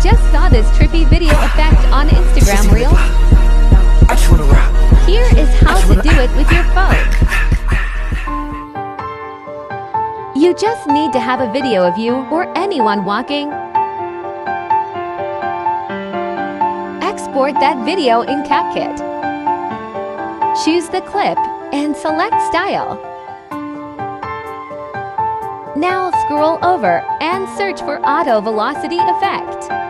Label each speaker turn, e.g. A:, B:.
A: just saw this trippy video effect on Instagram Reels?
B: I just wanna rock.
A: Here is how to do it with your phone. You just need to have a video of you or anyone walking. Export that video in CapCut. Choose the clip and select Style. Now scroll over and search for Auto Velocity Effect.